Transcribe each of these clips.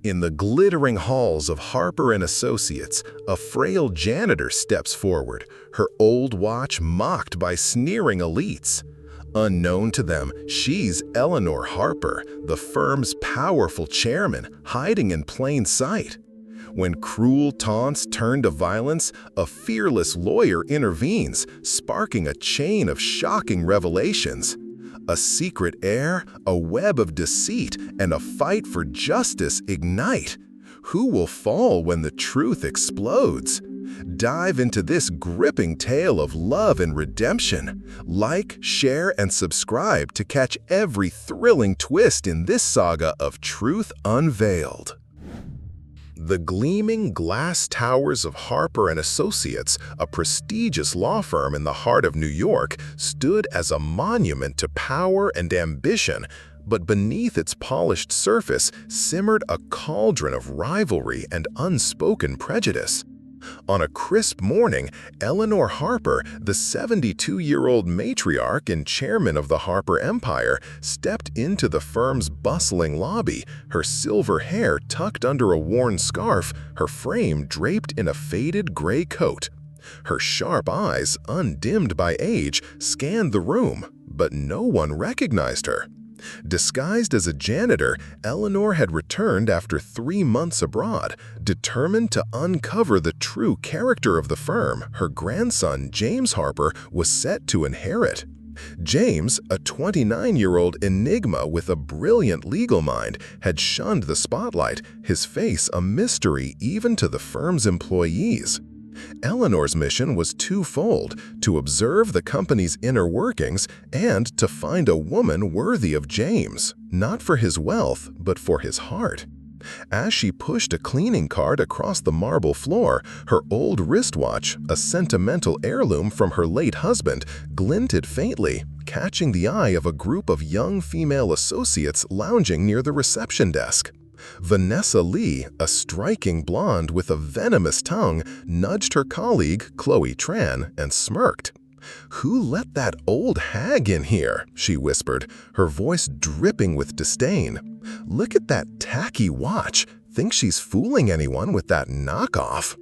In the glittering halls of Harper Associates, a frail janitor steps forward, her old watch mocked by sneering elites. Unknown to them, she's Eleanor Harper, the firm's powerful chairman, hiding in plain sight. When cruel taunts turn to violence, a fearless lawyer intervenes, sparking a chain of shocking revelations. A secret heir, a web of deceit, and a fight for justice ignite. Who will fall when the truth explodes? Dive into this gripping tale of love and redemption. Like, share, and subscribe to catch every thrilling twist in this saga of truth unveiled. The gleaming glass towers of Harper Associates, a prestigious law firm in the heart of New York, stood as a monument to power and ambition, but beneath its polished surface simmered a cauldron of rivalry and unspoken prejudice. On a crisp morning, Eleanor Harper, the 72-year-old matriarch and chairman of the Harper Empire, stepped into the firm's bustling lobby, her silver hair tucked under a worn scarf, her frame draped in a faded gray coat. Her sharp eyes, undimmed by age, scanned the room, but no one recognized her. Disguised as a janitor, Eleanor had returned after 3 months abroad, determined to uncover the true character of the firm her grandson James Harper was set to inherit. James, a 29-year-old enigma with a brilliant legal mind, had shunned the spotlight, his face a mystery even to the firm's employees. Eleanor's mission was twofold: to observe the company's inner workings and to find a woman worthy of James, not for his wealth, but for his heart. As she pushed a cleaning cart across the marble floor, her old wristwatch, a sentimental heirloom from her late husband, glinted faintly, catching the eye of a group of young female associates lounging near the reception desk. Vanessa Lee, a striking blonde with a venomous tongue, nudged her colleague, Tran, and smirked. "Who let that old hag in here?" she whispered, her voice dripping with disdain. "Look at that tacky watch. Think she's fooling anyone with that knockoff?"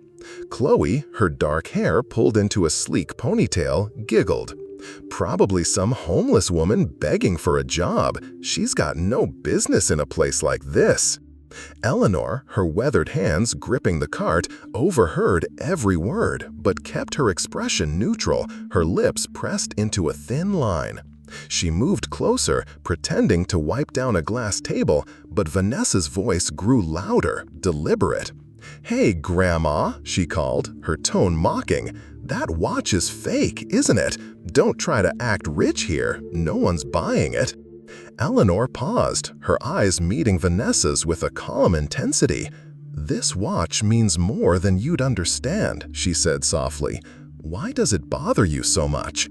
Chloe, her dark hair pulled into a sleek ponytail, giggled. "Probably some homeless woman begging for a job. She's got no business in a place like this." Eleanor, her weathered hands gripping the cart, overheard every word, but kept her expression neutral, her lips pressed into a thin line. She moved closer, pretending to wipe down a glass table, but Vanessa's voice grew louder, deliberate. "Hey, Grandma," she called, her tone mocking. "That watch is fake, isn't it? Don't try to act rich here. No one's buying it." Eleanor paused, her eyes meeting Vanessa's with a calm intensity. "This watch means more than you'd understand," she said softly. "Why does it bother you so much?"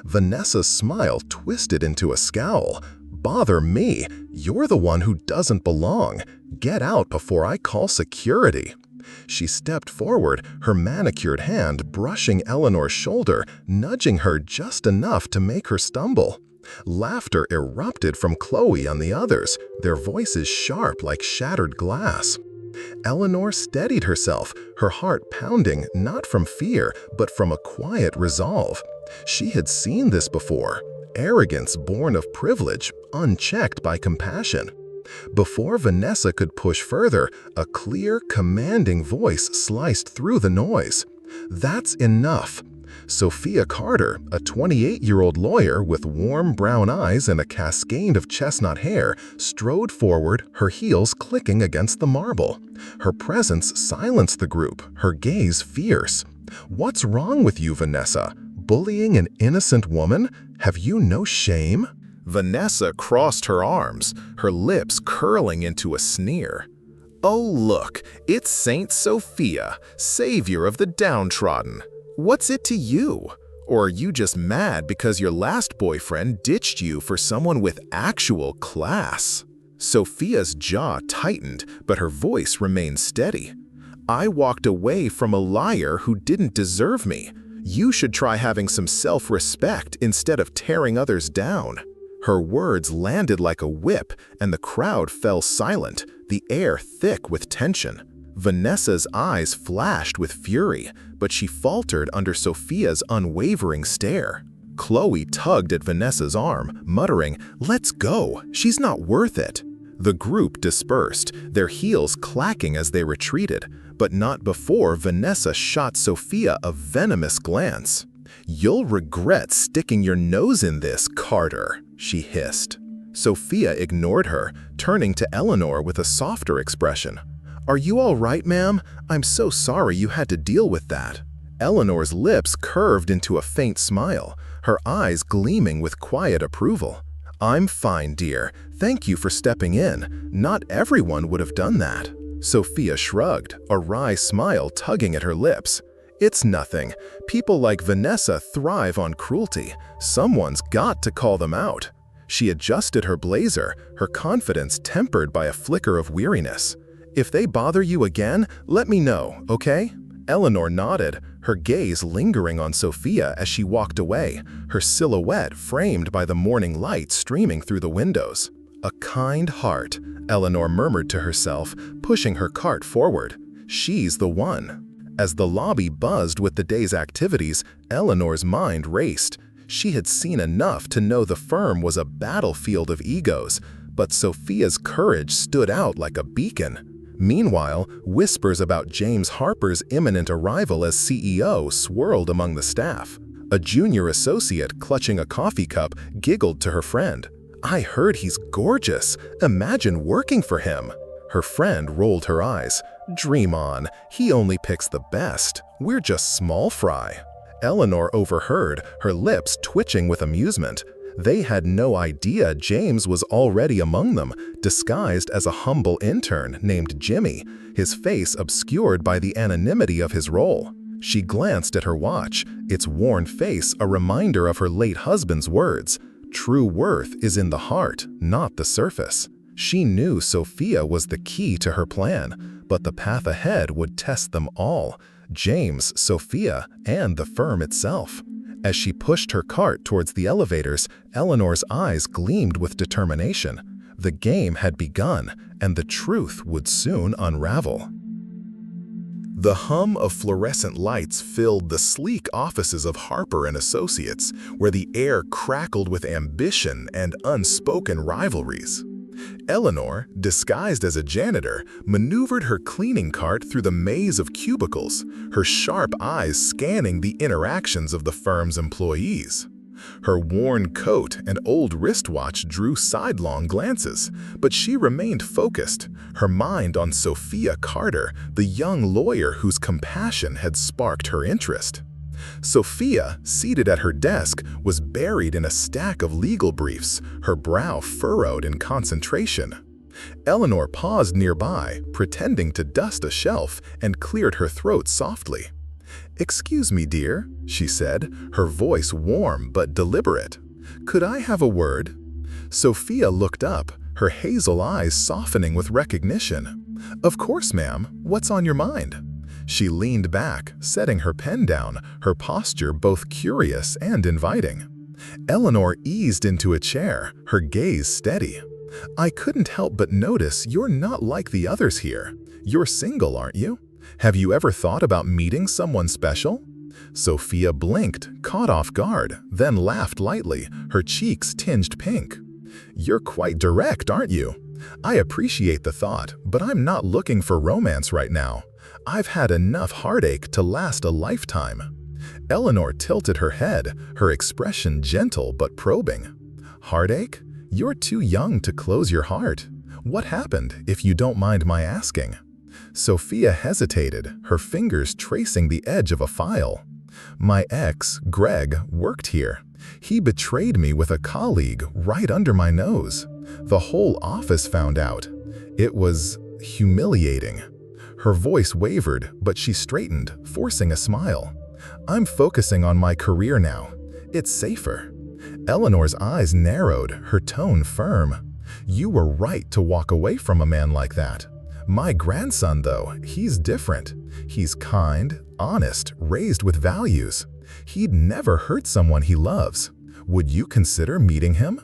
Vanessa's smile twisted into a scowl. "Bother me? You're the one who doesn't belong. Get out before I call security." She stepped forward, her manicured hand brushing Eleanor's shoulder, nudging her just enough to make her stumble. Laughter erupted from Chloe and the others, their voices sharp like shattered glass. Eleanor steadied herself, her heart pounding not from fear, but from a quiet resolve. She had seen this before: arrogance born of privilege, unchecked by compassion. Before Vanessa could push further, a clear, commanding voice sliced through the noise. "That's enough." Sophia Carter, a 28-year-old lawyer with warm brown eyes and a cascade of chestnut hair, strode forward, her heels clicking against the marble. Her presence silenced the group, her gaze fierce. "What's wrong with you, Vanessa? Bullying an innocent woman? Have you no shame?" Vanessa crossed her arms, her lips curling into a sneer. "Oh look, it's Saint Sophia, savior of the downtrodden. What's it to you? Or are you just mad because your last boyfriend ditched you for someone with actual class?" Sophia's jaw tightened, but her voice remained steady. "I walked away from a liar who didn't deserve me. You should try having some self-respect instead of tearing others down." Her words landed like a whip, and the crowd fell silent, the air thick with tension. Vanessa's eyes flashed with fury, but she faltered under Sophia's unwavering stare. Chloe tugged at Vanessa's arm, muttering, "Let's go, she's not worth it." The group dispersed, their heels clacking as they retreated, but not before Vanessa shot Sophia a venomous glance. "You'll regret sticking your nose in this, Carter," she hissed. Sophia ignored her, turning to Eleanor with a softer expression. "Are you all right, ma'am? I'm so sorry you had to deal with that." Eleanor's lips curved into a faint smile, her eyes gleaming with quiet approval. "I'm fine, dear. Thank you for stepping in. Not everyone would have done that." Sophia shrugged, a wry smile tugging at her lips. "It's nothing. People like Vanessa thrive on cruelty. Someone's got to call them out." She adjusted her blazer, her confidence tempered by a flicker of weariness. "If they bother you again, let me know, okay?" Eleanor nodded, her gaze lingering on Sophia as she walked away, her silhouette framed by the morning light streaming through the windows. "A kind heart," Eleanor murmured to herself, pushing her cart forward. "She's the one." As the lobby buzzed with the day's activities, Eleanor's mind raced. She had seen enough to know the firm was a battlefield of egos, but Sophia's courage stood out like a beacon. Meanwhile, whispers about James Harper's imminent arrival as CEO swirled among the staff. A junior associate clutching a coffee cup giggled to her friend. "I heard he's gorgeous. Imagine working for him." Her friend rolled her eyes. "Dream on. He only picks the best. We're just small fry." Eleanor overheard, her lips twitching with amusement. They had no idea James was already among them, disguised as a humble intern named Jimmy, his face obscured by the anonymity of his role. She glanced at her watch, its worn face a reminder of her late husband's words, "True worth is in the heart, not the surface." She knew Sophia was the key to her plan, but the path ahead would test them all, James, Sophia, and the firm itself. As she pushed her cart towards the elevators, Eleanor's eyes gleamed with determination. The game had begun, and the truth would soon unravel. The hum of fluorescent lights filled the sleek offices of Harper Associates, where the air crackled with ambition and unspoken rivalries. Eleanor, disguised as a janitor, maneuvered her cleaning cart through the maze of cubicles, her sharp eyes scanning the interactions of the firm's employees. Her worn coat and old wristwatch drew sidelong glances, but she remained focused, her mind on Sophia Carter, the young lawyer whose compassion had sparked her interest. Sophia, seated at her desk, was buried in a stack of legal briefs, her brow furrowed in concentration. Eleanor paused nearby, pretending to dust a shelf, and cleared her throat softly. "Excuse me, dear," she said, her voice warm but deliberate. "Could I have a word?" Sophia looked up, her hazel eyes softening with recognition. "Of course, ma'am. What's on your mind?" She leaned back, setting her pen down, her posture both curious and inviting. Eleanor eased into a chair, her gaze steady. "I couldn't help but notice you're not like the others here. You're single, aren't you? Have you ever thought about meeting someone special?" Sophia blinked, caught off guard, then laughed lightly, her cheeks tinged pink. "You're quite direct, aren't you? I appreciate the thought, but I'm not looking for romance right now. I've had enough heartache to last a lifetime." Eleanor tilted her head, her expression gentle but probing. "Heartache? You're too young to close your heart. What happened, if you don't mind my asking?" Sophia hesitated, her fingers tracing the edge of a file. "My ex, Greg, worked here. He betrayed me with a colleague right under my nose. The whole office found out. It was humiliating." Her voice wavered, but she straightened, forcing a smile. "I'm focusing on my career now. It's safer." Eleanor's eyes narrowed, her tone firm. "You were right to walk away from a man like that. My grandson, though, he's different. He's kind, honest, raised with values. He'd never hurt someone he loves. Would you consider meeting him?"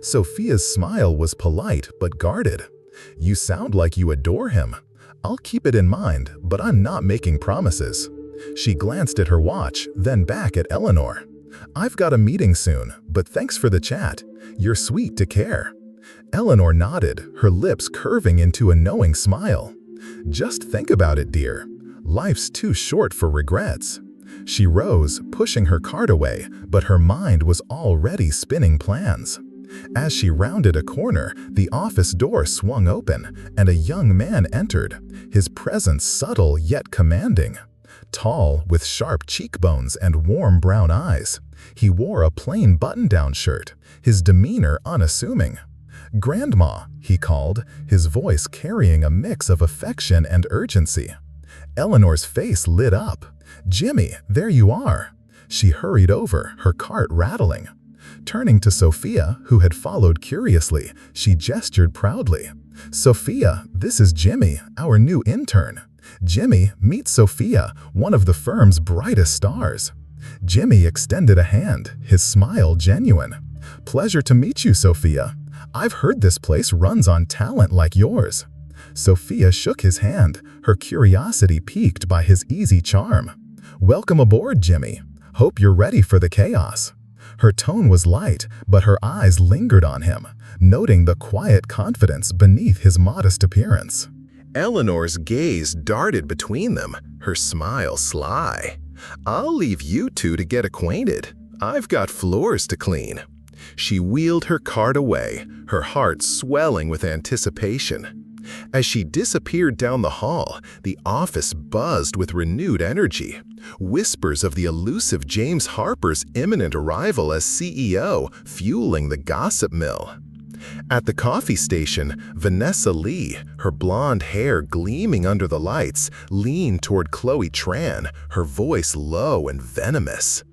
Sophia's smile was polite but guarded. You sound like you adore him. I'll keep it in mind, but I'm not making promises. She glanced at her watch, then back at Eleanor. I've got a meeting soon, but thanks for the chat. You're sweet to care. Eleanor nodded, her lips curving into a knowing smile. Just think about it, dear. Life's too short for regrets. She rose, pushing her cart away, but her mind was already spinning plans. As she rounded a corner, the office door swung open, and a young man entered, his presence subtle yet commanding. Tall, with sharp cheekbones and warm brown eyes, he wore a plain button-down shirt, his demeanor unassuming. "Grandma," he called, his voice carrying a mix of affection and urgency. Eleanor's face lit up. "Jimmy, there you are." She hurried over, her cart rattling. Turning to Sophia, who had followed curiously, she gestured proudly. "Sophia, this is Jimmy, our new intern. Jimmy, meet Sophia, one of the firm's brightest stars." Jimmy extended a hand, his smile genuine. "Pleasure to meet you, Sophia. I've heard this place runs on talent like yours." Sophia shook his hand, her curiosity piqued by his easy charm. "Welcome aboard, Jimmy. Hope you're ready for the chaos." Her tone was light, but her eyes lingered on him, noting the quiet confidence beneath his modest appearance. Eleanor's gaze darted between them, her smile sly. "I'll leave you two to get acquainted. I've got floors to clean." She wheeled her cart away, her heart swelling with anticipation. As she disappeared down the hall, the office buzzed with renewed energy. Whispers of the elusive James Harper's imminent arrival as CEO fueling the gossip mill. At the coffee station, Vanessa Lee, her blonde hair gleaming under the lights, leaned toward Tran, her voice low and venomous.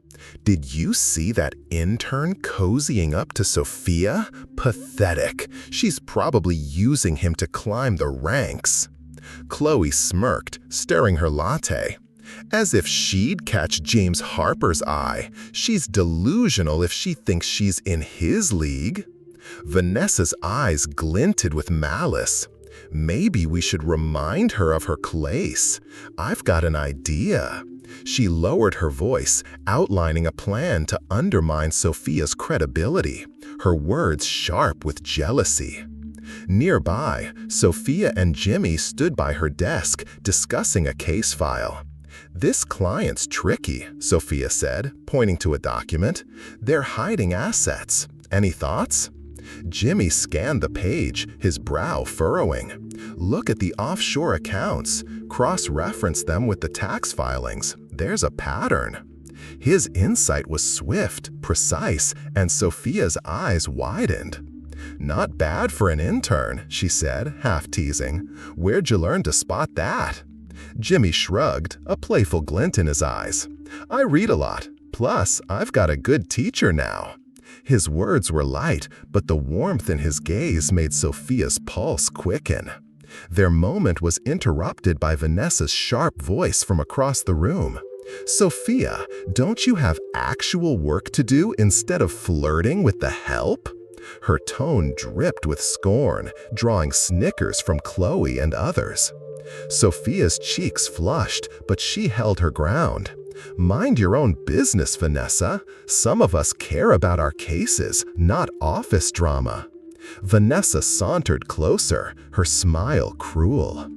"Did you see that intern cozying up to Sophia? Pathetic. She's probably using him to climb the ranks." Chloe smirked, stirring her latte. "As if she'd catch James Harper's eye. She's delusional if she thinks she's in his league." Vanessa's eyes glinted with malice. "Maybe we should remind her of her place. I've got an idea." She lowered her voice, outlining a plan to undermine Sophia's credibility, her words sharp with jealousy. Nearby, Sophia and Jimmy stood by her desk, discussing a case file. "This client's tricky," Sophia said, pointing to a document. "They're hiding assets. Any thoughts?" Jimmy scanned the page, his brow furrowing. "Look at the offshore accounts. Cross-reference them with the tax filings. There's a pattern." His insight was swift, precise, and Sophia's eyes widened. "Not bad for an intern," she said, half teasing. "Where'd you learn to spot that?" Jimmy shrugged, a playful glint in his eyes. "I read a lot. Plus, I've got a good teacher now." His words were light, but the warmth in his gaze made Sophia's pulse quicken. Their moment was interrupted by Vanessa's sharp voice from across the room. "Sophia, don't you have actual work to do instead of flirting with the help?" Her tone dripped with scorn, drawing snickers from Chloe and others. Sophia's cheeks flushed, but she held her ground. "Mind your own business, Vanessa. Some of us care about our cases, not office drama." Vanessa sauntered closer, her smile cruel.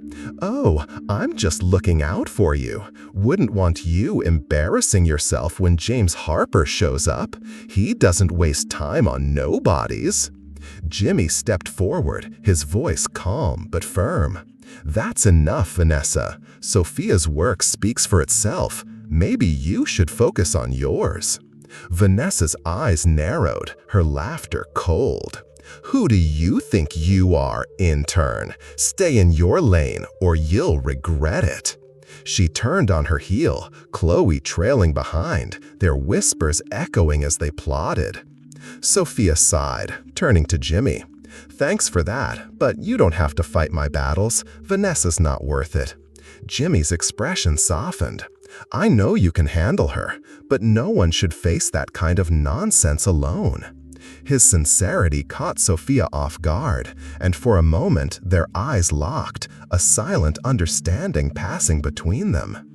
"Oh, I'm just looking out for you. Wouldn't want you embarrassing yourself when James Harper shows up. He doesn't waste time on nobodies." Jimmy stepped forward, his voice calm but firm. "That's enough, Vanessa. Sophia's work speaks for itself. Maybe you should focus on yours." Vanessa's eyes narrowed, her laughter cold. "Who do you think you are, intern? Stay in your lane or you'll regret it." She turned on her heel, Chloe trailing behind, their whispers echoing as they plodded. Sophia sighed, turning to Jimmy. "Thanks for that, but you don't have to fight my battles. Vanessa's not worth it." Jimmy's expression softened. "I know you can handle her, but no one should face that kind of nonsense alone." His sincerity caught Sophia off guard, and for a moment their eyes locked, a silent understanding passing between them.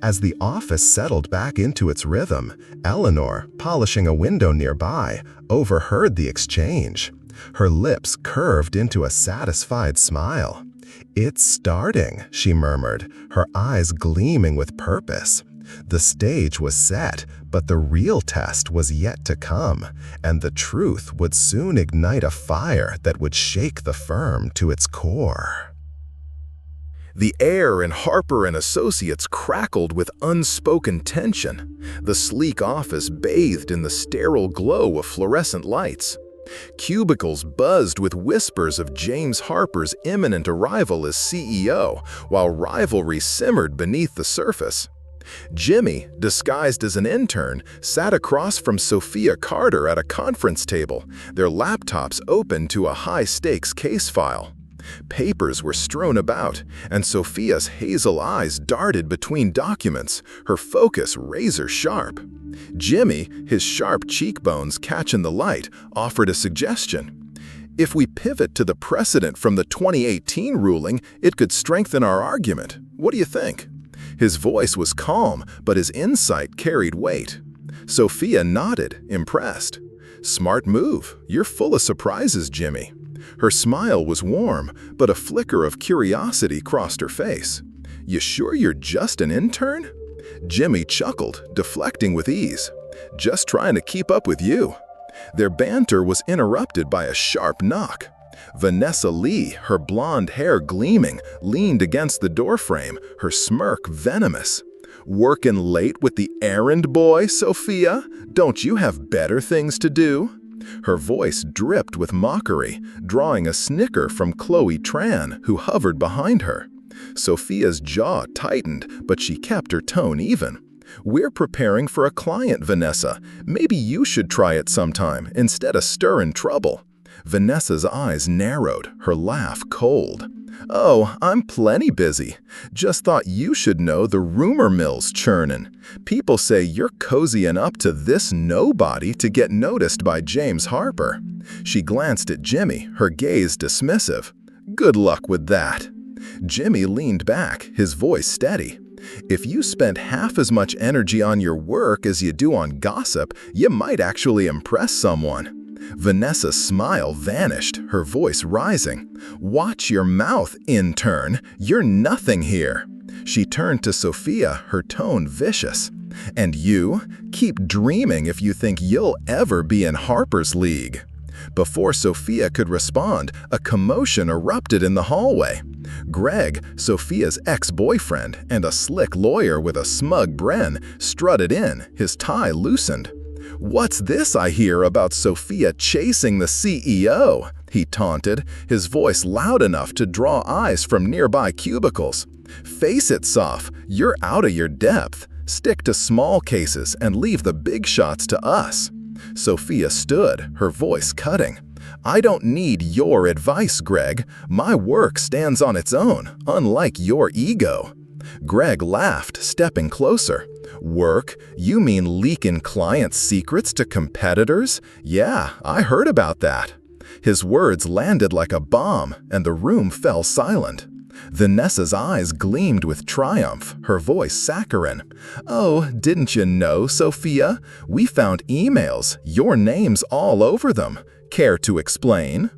As the office settled back into its rhythm, Eleanor, polishing a window nearby, overheard the exchange. Her lips curved into a satisfied smile. "It's starting," she murmured, her eyes gleaming with purpose. The stage was set, but the real test was yet to come, and the truth would soon ignite a fire that would shake the firm to its core. The air in Harper Associates crackled with unspoken tension. The sleek office bathed in the sterile glow of fluorescent lights. Cubicles buzzed with whispers of James Harper's imminent arrival as CEO, while rivalry simmered beneath the surface. Jimmy, disguised as an intern, sat across from Sophia Carter at a conference table, their laptops open to a high-stakes case file. Papers were strewn about, and Sophia's hazel eyes darted between documents, her focus razor-sharp. Jimmy, his sharp cheekbones catching the light, offered a suggestion. "If we pivot to the precedent from the 2018 ruling, it could strengthen our argument. What do you think?" His voice was calm, but his insight carried weight. Sophia nodded, impressed. "Smart move. You're full of surprises, Jimmy." Her smile was warm, but a flicker of curiosity crossed her face. "You sure you're just an intern?" Jimmy chuckled, deflecting with ease. "Just trying to keep up with you." Their banter was interrupted by a sharp knock. Vanessa Lee, her blonde hair gleaming, leaned against the doorframe, her smirk venomous. "Working late with the errand boy, Sophia? Don't you have better things to do?" Her voice dripped with mockery, drawing a snicker from Tran, who hovered behind her. Sophia's jaw tightened, but she kept her tone even. "We're preparing for a client, Vanessa. Maybe you should try it sometime, instead of stirring trouble." Vanessa's eyes narrowed, her laugh cold. "Oh, I'm plenty busy. Just thought you should know the rumor mill's churning. People say you're cozying up to this nobody to get noticed by James Harper." She glanced at Jimmy, her gaze dismissive. "Good luck with that." Jimmy leaned back, his voice steady. "If you spent half as much energy on your work as you do on gossip, you might actually impress someone." Vanessa's smile vanished, her voice rising. "Watch your mouth, intern. You're nothing here." She turned to Sophia, her tone vicious. "And you? Keep dreaming if you think you'll ever be in Harper's league." Before Sophia could respond, a commotion erupted in the hallway. Greg, Sophia's ex-boyfriend and a slick lawyer with a smug grin, strutted in, his tie loosened. "What's this I hear about Sophia chasing the CEO?" he taunted, his voice loud enough to draw eyes from nearby cubicles. "Face it, Soph, you're out of your depth. Stick to small cases and leave the big shots to us." Sophia stood, her voice cutting. "I don't need your advice, Greg. My work stands on its own, unlike your ego." Greg laughed, stepping closer. "Work? You mean leaking clients' secrets to competitors? Yeah, I heard about that." His words landed like a bomb, and the room fell silent. Vanessa's eyes gleamed with triumph, her voice saccharine. "Oh, didn't you know, Sophia? We found emails, your name's all over them. Care to explain?"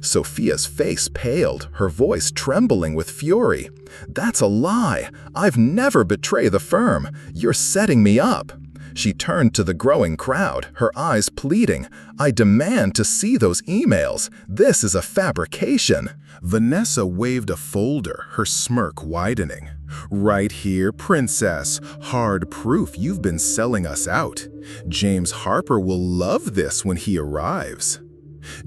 Sophia's face paled, her voice trembling with fury. "That's a lie. I've never betrayed the firm. You're setting me up." She turned to the growing crowd, her eyes pleading. "I demand to see those emails. This is a fabrication." Vanessa waved a folder, her smirk widening. "Right here, princess. Hard proof you've been selling us out. James Harper will love this when he arrives."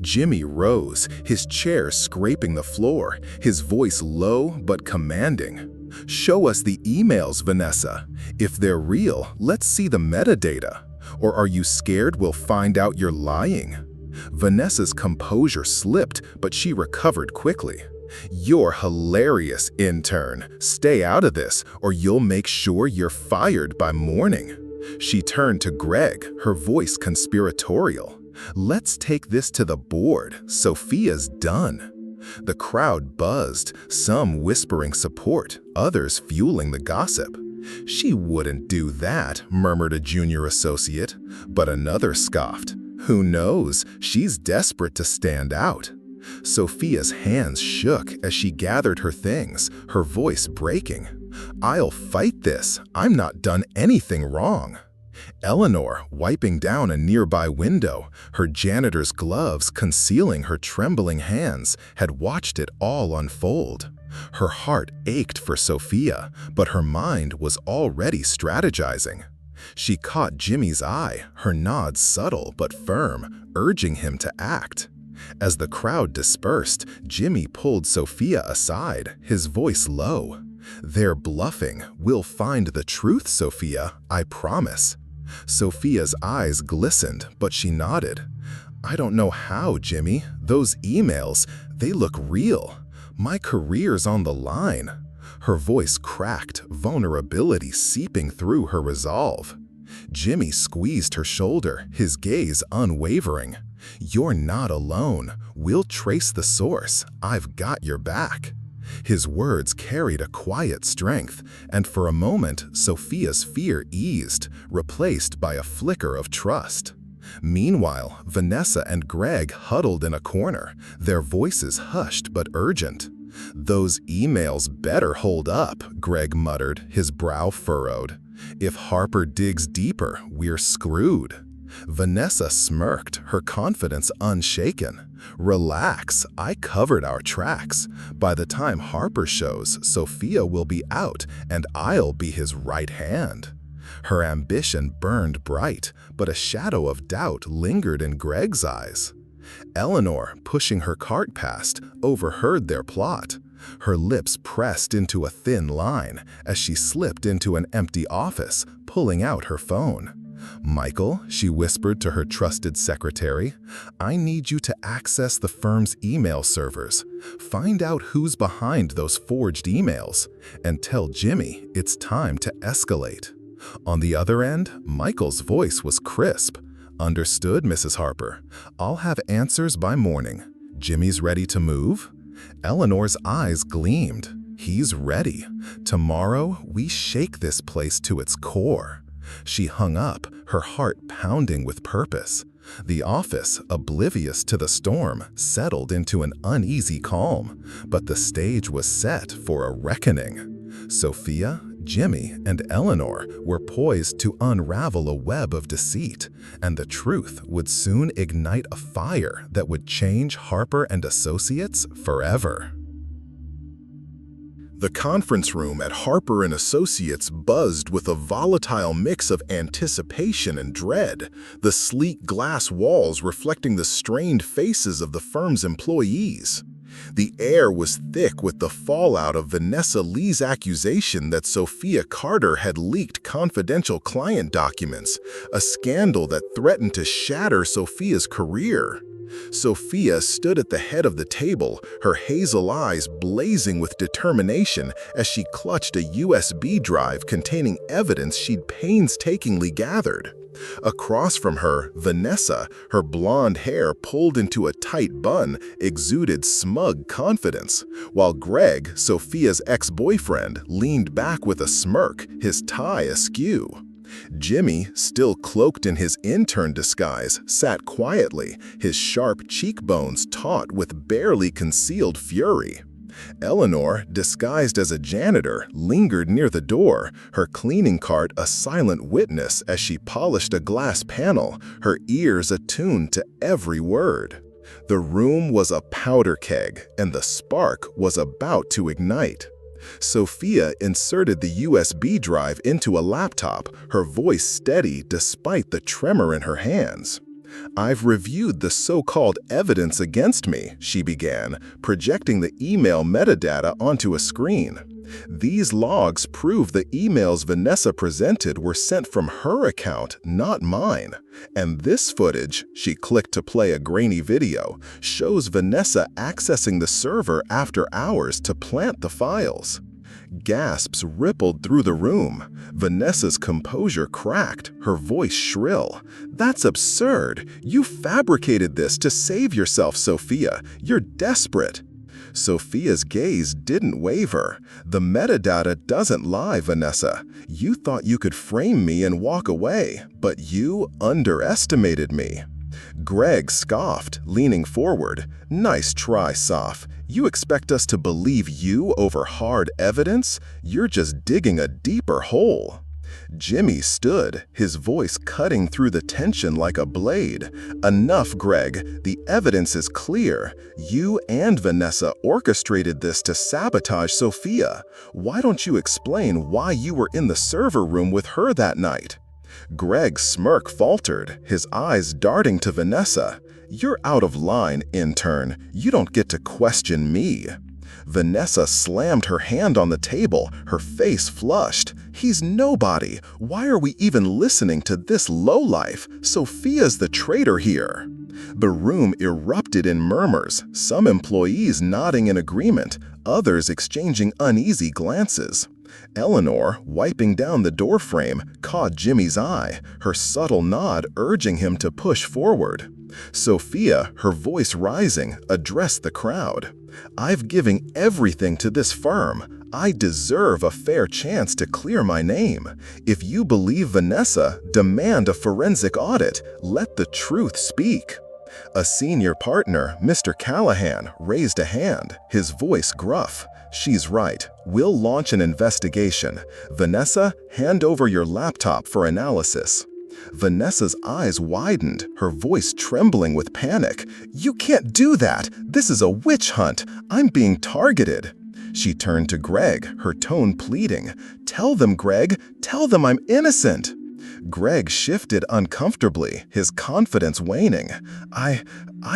Jimmy rose, his chair scraping the floor, his voice low but commanding. "Show us the emails, Vanessa. If they're real, let's see the metadata. Or are you scared we'll find out you're lying?" Vanessa's composure slipped, but she recovered quickly. "You're hilarious, intern. Stay out of this, or you'll make sure you're fired by morning." She turned to Greg, her voice conspiratorial. Let's take this to the board. Sophia's done." The crowd buzzed, some whispering support, others fueling the gossip. "She wouldn't do that," murmured a junior associate, but another scoffed. "Who knows? She's desperate to stand out." Sophia's hands shook as she gathered her things, her voice breaking. "I'll fight this. I'm not done anything wrong." Eleanor, wiping down a nearby window, her janitor's gloves concealing her trembling hands, had watched it all unfold. Her heart ached for Sophia, but her mind was already strategizing. She caught Jimmy's eye, her nod subtle but firm, urging him to act. As the crowd dispersed, Jimmy pulled Sophia aside, his voice low. "They're bluffing. We'll find the truth, Sophia, I promise." Sophia's eyes glistened, but she nodded. "I don't know how, Jimmy. Those emails, they look real. My career's on the line." Her voice cracked, vulnerability seeping through her resolve. Jimmy squeezed her shoulder, his gaze unwavering. "You're not alone. We'll trace the source. I've got your back." His words carried a quiet strength, and for a moment, Sophia's fear eased, replaced by a flicker of trust. Meanwhile, Vanessa and Greg huddled in a corner, their voices hushed but urgent. "Those emails better hold up," Greg muttered, his brow furrowed. "If Harper digs deeper, we're screwed." Vanessa smirked, her confidence unshaken. "Relax, I covered our tracks. By the time Harper shows, Sophia will be out, and I'll be his right hand." Her ambition burned bright, but a shadow of doubt lingered in Greg's eyes. Eleanor, pushing her cart past, overheard their plot. Her lips pressed into a thin line as she slipped into an empty office, pulling out her phone. "Michael," she whispered to her trusted secretary, "I need you to access the firm's email servers. Find out who's behind those forged emails, and tell Jimmy it's time to escalate." On the other end, Michael's voice was crisp. "Understood, Mrs. Harper. I'll have answers by morning. Jimmy's ready to move?" Eleanor's eyes gleamed. "He's ready. Tomorrow, we shake this place to its core." She hung up, her heart pounding with purpose. The office, oblivious to the storm, settled into an uneasy calm, but the stage was set for a reckoning. Sophia, Jimmy, and Eleanor were poised to unravel a web of deceit, and the truth would soon ignite a fire that would change Harper and Associates forever. The conference room at Harper Associates buzzed with a volatile mix of anticipation and dread, the sleek glass walls reflecting the strained faces of the firm's employees. The air was thick with the fallout of Vanessa Lee's accusation that Sophia Carter had leaked confidential client documents, a scandal that threatened to shatter Sophia's career. Sophia stood at the head of the table, her hazel eyes blazing with determination as she clutched a USB drive containing evidence she'd painstakingly gathered. Across from her, Vanessa, her blonde hair pulled into a tight bun, exuded smug confidence, while Greg, Sophia's ex-boyfriend, leaned back with a smirk, his tie askew. Jimmy, still cloaked in his intern disguise, sat quietly, his sharp cheekbones taut with barely concealed fury. Eleanor, disguised as a janitor, lingered near the door, her cleaning cart a silent witness as she polished a glass panel, her ears attuned to every word. The room was a powder keg, and the spark was about to ignite. Sophia inserted the USB drive into a laptop, her voice steady despite the tremor in her hands. "I've reviewed the so-called evidence against me," she began, projecting the email metadata onto a screen. "These logs prove the emails Vanessa presented were sent from her account, not mine. And this footage," she clicked to play a grainy video, "shows Vanessa accessing the server after hours to plant the files." Gasps rippled through the room. Vanessa's composure cracked, her voice shrill. "That's absurd. You fabricated this to save yourself, Sophia. You're desperate." Sophia's gaze didn't waver. "The metadata doesn't lie, Vanessa. You thought you could frame me and walk away, but you underestimated me." Greg scoffed, leaning forward. "Nice try, Soph. You expect us to believe you over hard evidence? You're just digging a deeper hole." Jimmy stood, his voice cutting through the tension like a blade. "Enough, Greg. The evidence is clear. You and Vanessa orchestrated this to sabotage Sophia. Why don't you explain why you were in the server room with her that night?" Greg's smirk faltered, his eyes darting to Vanessa. "You're out of line, intern. You don't get to question me." Vanessa slammed her hand on the table, her face flushed. "He's nobody. Why are we even listening to this lowlife? Sophia's the traitor here." The room erupted in murmurs, some employees nodding in agreement, others exchanging uneasy glances. Eleanor, wiping down the doorframe, caught Jimmy's eye, her subtle nod urging him to push forward. Sophia, her voice rising, addressed the crowd. "I've given everything to this firm. I deserve a fair chance to clear my name. If you believe Vanessa, demand a forensic audit. Let the truth speak." A senior partner, Mr. Callahan, raised a hand, his voice gruff. "She's right. We'll launch an investigation. Vanessa, hand over your laptop for analysis." Vanessa's eyes widened, her voice trembling with panic. "You can't do that! This is a witch hunt! I'm being targeted!" She turned to Greg, her tone pleading. "Tell them, Greg! Tell them I'm innocent!" Greg shifted uncomfortably, his confidence waning. I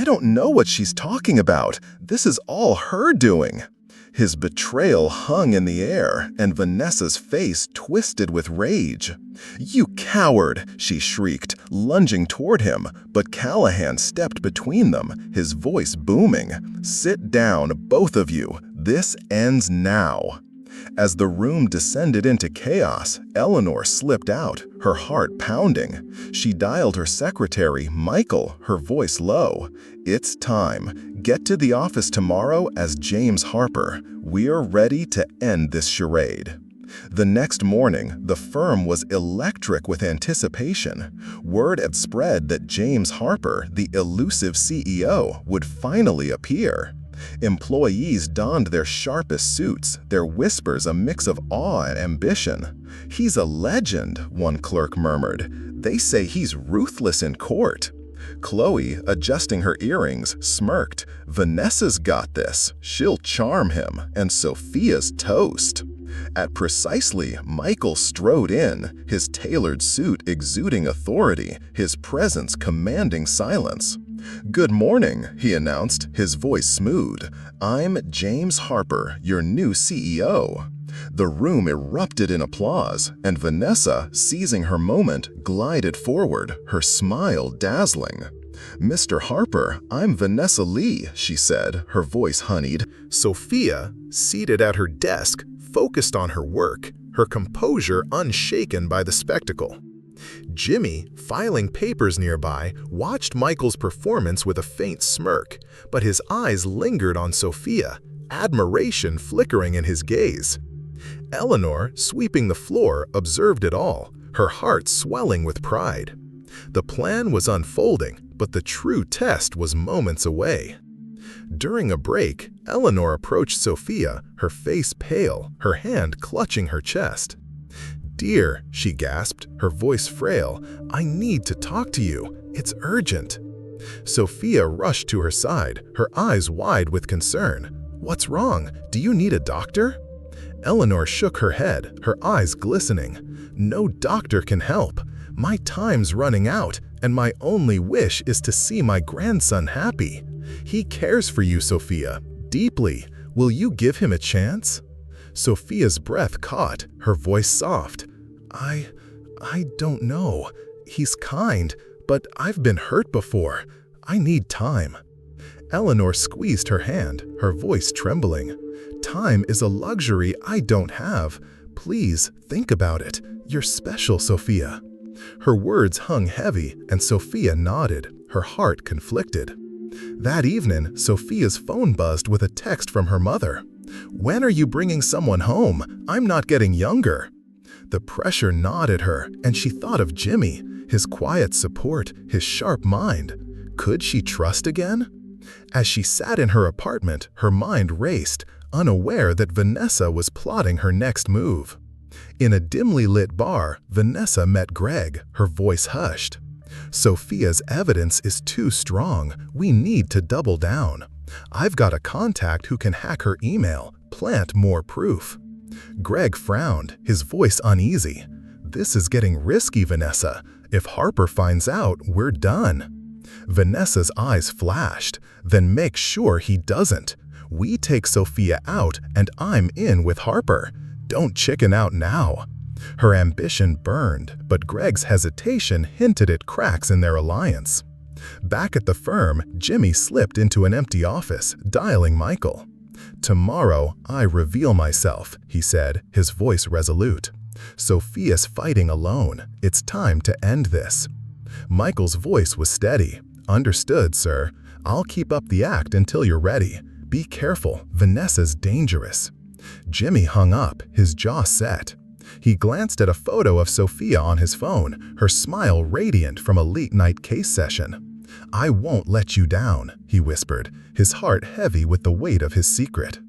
don't know what she's talking about. This is all her doing." His betrayal hung in the air, and Vanessa's face twisted with rage. "You coward!" she shrieked, lunging toward him, but Callahan stepped between them, his voice booming. "Sit down, both of you. This ends now." As the room descended into chaos, Eleanor slipped out, her heart pounding. She dialed her secretary, Michael, her voice low. "It's time. Get to the office tomorrow as James Harper. We're ready to end this charade." The next morning, the firm was electric with anticipation. Word had spread that James Harper, the elusive CEO, would finally appear. Employees donned their sharpest suits, their whispers a mix of awe and ambition. "He's a legend," one clerk murmured. "They say he's ruthless in court." Chloe, adjusting her earrings, smirked. "Vanessa's got this. She'll charm him, and Sophia's toast." At precisely, Michael strode in, his tailored suit exuding authority, his presence commanding silence. "Good morning," he announced, his voice smooth. "I'm James Harper, your new CEO." The room erupted in applause, and Vanessa, seizing her moment, glided forward, her smile dazzling. "Mr. Harper, I'm Vanessa Lee," she said, her voice honeyed. Sophia, seated at her desk, focused on her work, her composure unshaken by the spectacle. Jimmy, filing papers nearby, watched Michael's performance with a faint smirk, but his eyes lingered on Sophia, admiration flickering in his gaze. Eleanor, sweeping the floor, observed it all, her heart swelling with pride. The plan was unfolding, but the true test was moments away. During a break, Eleanor approached Sophia, her face pale, her hand clutching her chest. "Dear," she gasped, her voice frail, "I need to talk to you. It's urgent." Sophia rushed to her side, her eyes wide with concern. "What's wrong? Do you need a doctor?" Eleanor shook her head, her eyes glistening. "No doctor can help. My time's running out, and my only wish is to see my grandson happy. He cares for you, Sophia, deeply. Will you give him a chance?" Sophia's breath caught, her voice soft. I don't know. He's kind, but I've been hurt before. I need time." Eleanor squeezed her hand, her voice trembling. Time is a luxury I don't have. Please think about it. You're special, Sophia." Her words hung heavy, and Sophia nodded, her heart conflicted. That evening, Sophia's phone buzzed with a text from her mother. "When are you bringing someone home? I'm not getting younger." The pressure gnawed at her, and she thought of Jimmy, his quiet support, his sharp mind. Could she trust again? As she sat in her apartment, her mind raced, unaware that Vanessa was plotting her next move. In a dimly lit bar, Vanessa met Greg, her voice hushed. "Sophia's evidence is too strong. We need to double down. I've got a contact who can hack her email, plant more proof." Greg frowned, his voice uneasy. "This is getting risky, Vanessa. If Harper finds out, we're done." Vanessa's eyes flashed. "Then make sure he doesn't. We take Sophia out, and I'm in with Harper. Don't chicken out now." Her ambition burned, but Greg's hesitation hinted at cracks in their alliance. Back at the firm, Jimmy slipped into an empty office, dialing Michael. "Tomorrow, I reveal myself," he said, his voice resolute. "Sophia's fighting alone. It's time to end this." Michael's voice was steady. "Understood, sir. I'll keep up the act until you're ready. Be careful, Vanessa's dangerous." Jimmy hung up, his jaw set. He glanced at a photo of Sophia on his phone, her smile radiant from a late-night case session. "I won't let you down," he whispered, his heart heavy with the weight of his secret.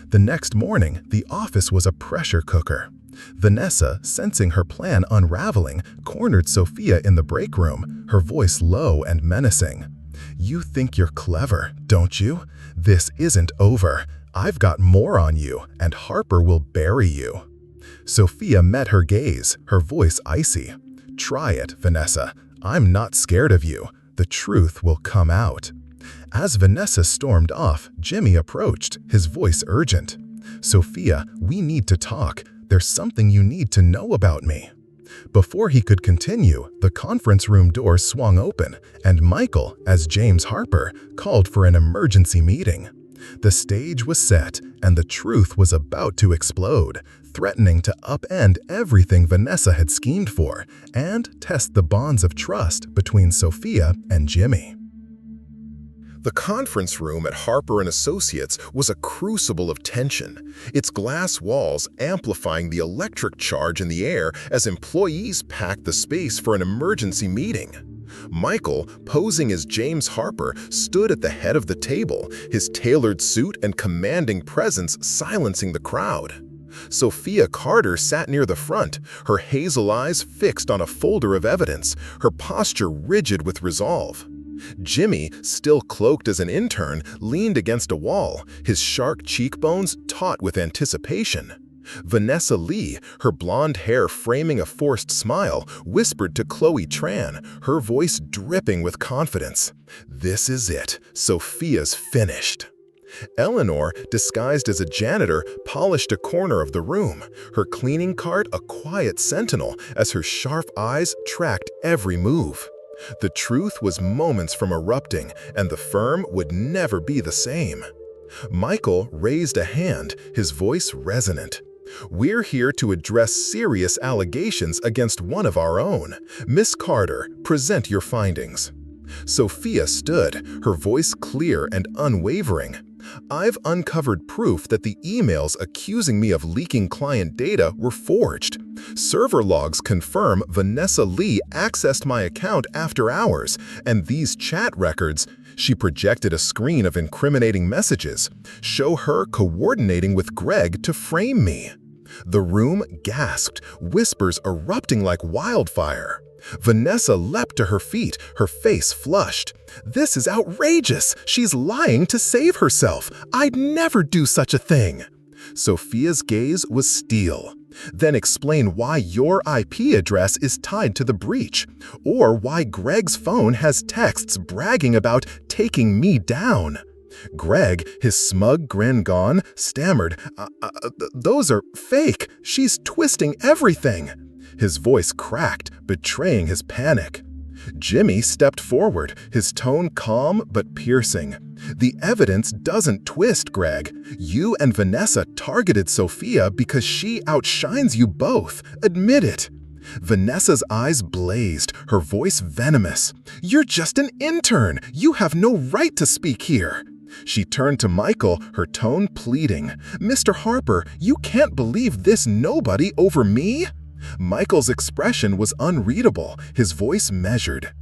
The next morning, the office was a pressure cooker. Vanessa, sensing her plan unraveling, cornered Sophia in the break room, her voice low and menacing. "You think you're clever, don't you? This isn't over. I've got more on you, and Harper will bury you." Sophia met her gaze, her voice icy. "Try it, Vanessa. I'm not scared of you. The truth will come out." As Vanessa stormed off, Jimmy approached, his voice urgent. "Sophia, we need to talk. There's something you need to know about me." Before he could continue, the conference room door swung open, and Michael, as James Harper, called for an emergency meeting. The stage was set, and the truth was about to explode, threatening to upend everything Vanessa had schemed for and test the bonds of trust between Sophia and Jimmy. The conference room at Harper Associates was a crucible of tension, its glass walls amplifying the electric charge in the air as employees packed the space for an emergency meeting. Michael, posing as James Harper, stood at the head of the table, his tailored suit and commanding presence silencing the crowd. Sophia Carter sat near the front, her hazel eyes fixed on a folder of evidence, her posture rigid with resolve. Jimmy, still cloaked as an intern, leaned against a wall, his sharp cheekbones taut with anticipation. Vanessa Lee, her blonde hair framing a forced smile, whispered to Tran, her voice dripping with confidence. "This is it. Sophia's finished." Eleanor, disguised as a janitor, polished a corner of the room, her cleaning cart a quiet sentinel as her sharp eyes tracked every move. The truth was moments from erupting, and the firm would never be the same. Michael raised a hand, his voice resonant. "We're here to address serious allegations against one of our own. Miss Carter, present your findings." Sophia stood, her voice clear and unwavering. "I've uncovered proof that the emails accusing me of leaking client data were forged. Server logs confirm Vanessa Lee accessed my account after hours, and these chat records," she projected a screen of incriminating messages, "show her coordinating with Greg to frame me." The room gasped, whispers erupting like wildfire. Vanessa leapt to her feet, her face flushed. "This is outrageous! She's lying to save herself! I'd never do such a thing!" Sophia's gaze was steel. "Then explain why your IP address is tied to the breach, or why Greg's phone has texts bragging about taking me down." Greg, his smug grin gone, stammered, "Those are fake. She's twisting everything." His voice cracked, betraying his panic. Jimmy stepped forward, his tone calm but piercing. "The evidence doesn't twist, Greg. You and Vanessa targeted Sophia because she outshines you both. Admit it." Vanessa's eyes blazed, her voice venomous. "You're just an intern. You have no right to speak here." She turned to Michael, her tone pleading. "Mr. Harper, you can't believe this nobody over me?" Michael's expression was unreadable, his voice measured.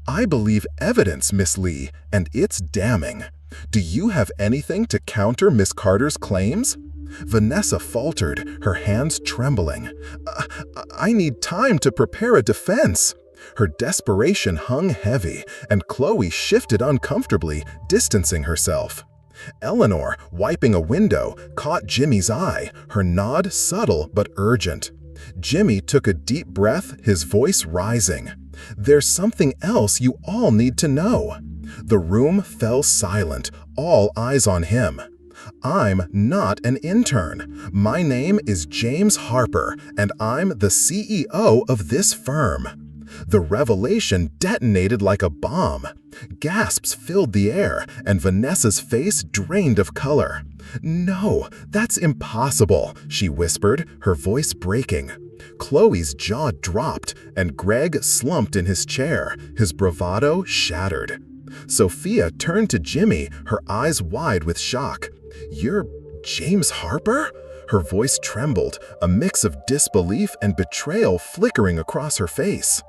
"I believe evidence, Miss Lee, and it's damning. Do you have anything to counter Miss Carter's claims?" Vanessa faltered, her hands trembling. I need time to prepare a defense." Her desperation hung heavy, and Chloe shifted uncomfortably, distancing herself. Eleanor, wiping a window, caught Jimmy's eye, her nod subtle but urgent. Jimmy took a deep breath, his voice rising. "There's something else you all need to know." The room fell silent, all eyes on him. "I'm not an intern. My name is James Harper, and I'm the CEO of this firm." The revelation detonated like a bomb. Gasps filled the air, and Vanessa's face drained of color. "No, that's impossible," she whispered, her voice breaking. Chloe's jaw dropped, and Greg slumped in his chair, his bravado shattered. Sophia turned to Jimmy, her eyes wide with shock. "You're James Harper?" Her voice trembled, a mix of disbelief and betrayal flickering across her face.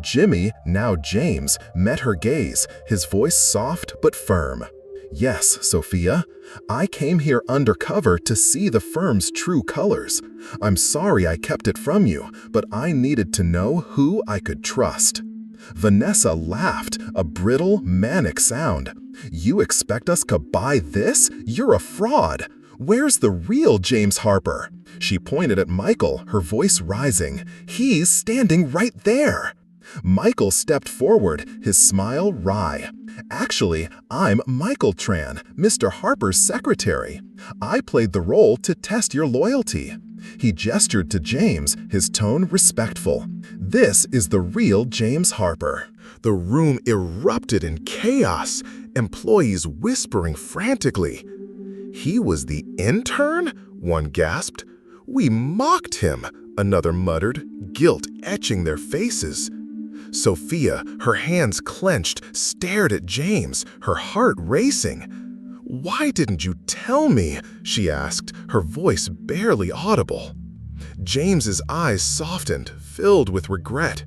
Jimmy, now James, met her gaze, his voice soft but firm. "Yes, Sophia. I came here undercover to see the firm's true colors. I'm sorry I kept it from you, but I needed to know who I could trust." Vanessa laughed, a brittle, manic sound. "You expect us to buy this? You're a fraud. Where's the real James Harper?" She pointed at Michael, her voice rising. "He's standing right there." Michael stepped forward, his smile wry. "Actually, I'm Michael Tran, Mr. Harper's secretary. I played the role to test your loyalty." He gestured to James, his tone respectful. "This is the real James Harper." The room erupted in chaos, employees whispering frantically. "He was the intern?" one gasped. "We mocked him," another muttered, guilt etching their faces. Sophia, her hands clenched, stared at James, her heart racing. "Why didn't you tell me?" she asked, her voice barely audible. James's eyes softened, filled with regret.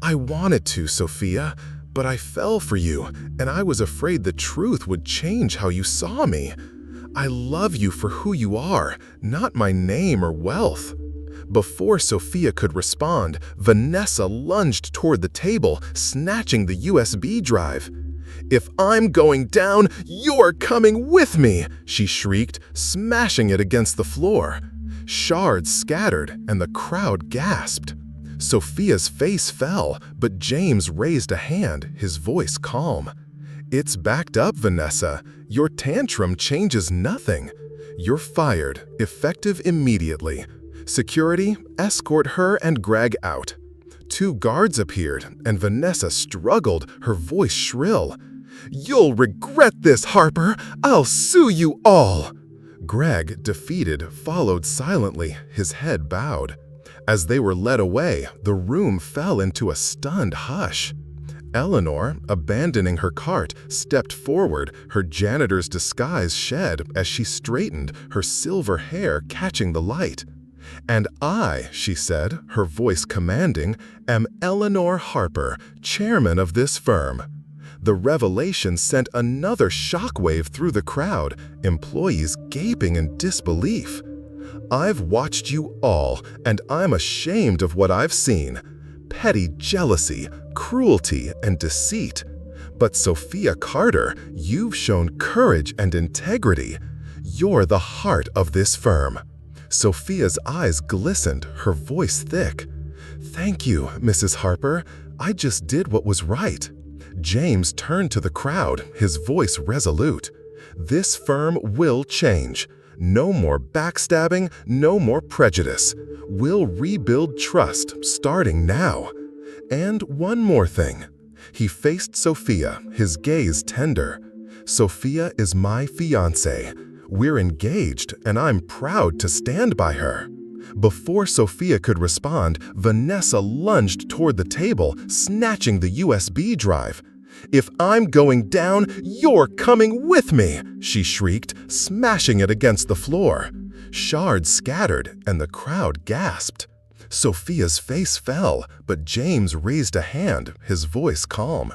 "I wanted to, Sophia, but I fell for you, and I was afraid the truth would change how you saw me. I love you for who you are, not my name or wealth." Before Sophia could respond, Vanessa lunged toward the table, snatching the USB drive. "If I'm going down, you're coming with me!" she shrieked, smashing it against the floor. Shards scattered, and the crowd gasped. Sophia's face fell, but James raised a hand, his voice calm. "It's backed up, Vanessa. Your tantrum changes nothing. You're fired, effective immediately. Security, escort her and Greg out." 2 guards appeared, and Vanessa struggled, her voice shrill. "You'll regret this, Harper! I'll sue you all!" Greg, defeated, followed silently, his head bowed. As they were led away, the room fell into a stunned hush. Eleanor, abandoning her cart, stepped forward, her janitor's disguise shed as she straightened, her silver hair catching the light. "And I," she said, her voice commanding, "am Eleanor Harper, chairman of this firm." The revelation sent another shockwave through the crowd, employees gaping in disbelief. "I've watched you all, and I'm ashamed of what I've seen. Petty jealousy, cruelty, and deceit. But Sophia Carter, you've shown courage and integrity. You're the heart of this firm." Sophia's eyes glistened, her voice thick. "Thank you, Mrs. Harper. I just did what was right." James turned to the crowd, his voice resolute. "This firm will change. No more backstabbing, no more prejudice. We'll rebuild trust starting now. And one more thing. He faced Sophia, his gaze tender. "Sophia is my fiancée. We're engaged, and I'm proud to stand by her." Before Sophia could respond, Vanessa lunged toward the table, snatching the USB drive. "If I'm going down, you're coming with me!" she shrieked, smashing it against the floor. Shards scattered, and the crowd gasped. Sophia's face fell, but James raised a hand, his voice calm.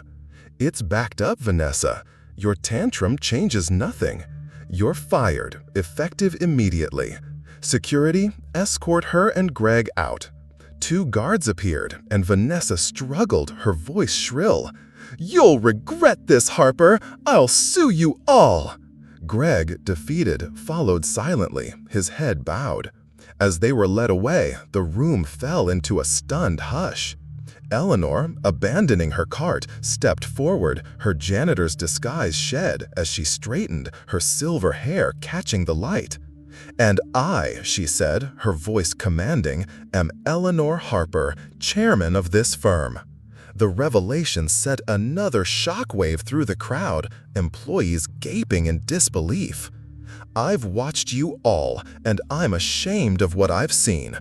"It's backed up, Vanessa. Your tantrum changes nothing. You're fired, effective immediately. Security, escort her and Greg out." 2 guards appeared, and Vanessa struggled, her voice shrill. "You'll regret this, Harper! I'll sue you all!" Greg, defeated, followed silently, his head bowed. As they were led away, the room fell into a stunned hush. Eleanor, abandoning her cart, stepped forward, her janitor's disguise shed as she straightened, her silver hair catching the light. "And I," she said, her voice commanding, "am Eleanor Harper, chairman of this firm." The revelation sent another shockwave through the crowd, employees gaping in disbelief. "I've watched you all, and I'm ashamed of what I've seen.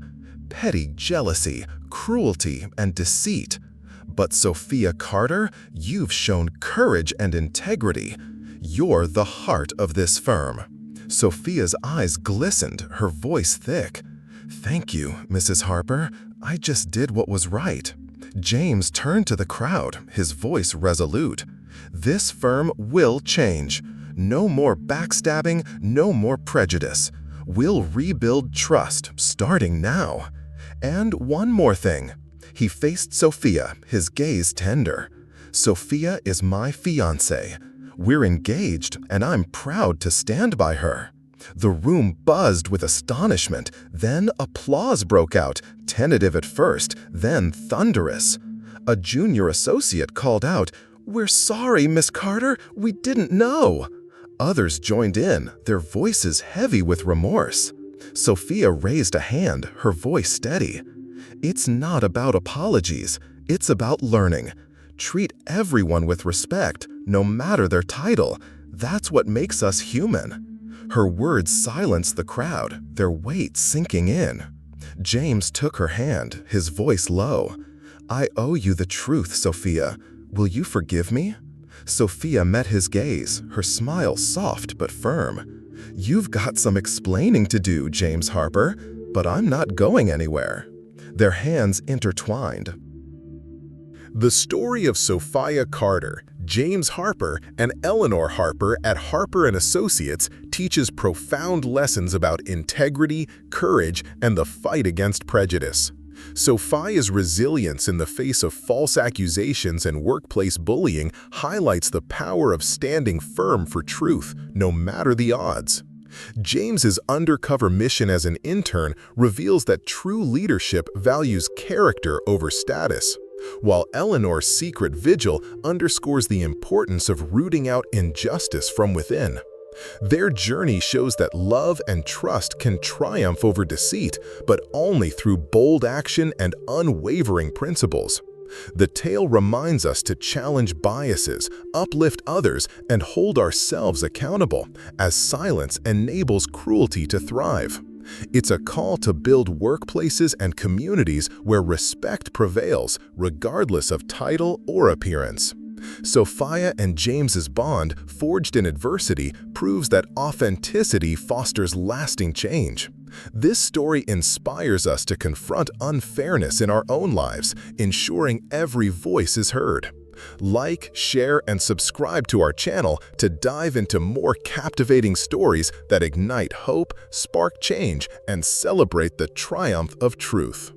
Petty jealousy, cruelty, and deceit. But Sophia Carter, you've shown courage and integrity. You're the heart of this firm." Sophia's eyes glistened, her voice thick. "Thank you, Mrs. Harper. I just did what was right." James turned to the crowd, his voice resolute. "This firm will change. No more backstabbing, no more prejudice. We'll rebuild trust, starting now. And one more thing." He faced Sophia, his gaze tender. "Sophia is my fiancée. We're engaged, and I'm proud to stand by her." The room buzzed with astonishment, then applause broke out, tentative at first, then thunderous. A junior associate called out, "We're sorry, Miss Carter, we didn't know." Others joined in, their voices heavy with remorse. Sophia raised a hand, her voice steady. "It's not about apologies, it's about learning. Treat everyone with respect, no matter their title. That's what makes us human." Her words silenced the crowd, their weight sinking in. James took her hand, his voice low. "I owe you the truth, Sophia. Will you forgive me?" Sophia met his gaze, her smile soft but firm. "You've got some explaining to do, James Harper, but I'm not going anywhere." Their hands intertwined. The story of Sophia Carter, James Harper, and Eleanor Harper at Harper Associates teaches profound lessons about integrity, courage, and the fight against prejudice. Sophia's resilience in the face of false accusations and workplace bullying highlights the power of standing firm for truth, no matter the odds. James's undercover mission as an intern reveals that true leadership values character over status, while Eleanor's secret vigil underscores the importance of rooting out injustice from within. Their journey shows that love and trust can triumph over deceit, but only through bold action and unwavering principles. The tale reminds us to challenge biases, uplift others, and hold ourselves accountable, as silence enables cruelty to thrive. It's a call to build workplaces and communities where respect prevails, regardless of title or appearance. Sophia and James's bond, forged in adversity, proves that authenticity fosters lasting change. This story inspires us to confront unfairness in our own lives, ensuring every voice is heard. Like, share, and subscribe to our channel to dive into more captivating stories that ignite hope, spark change, and celebrate the triumph of truth.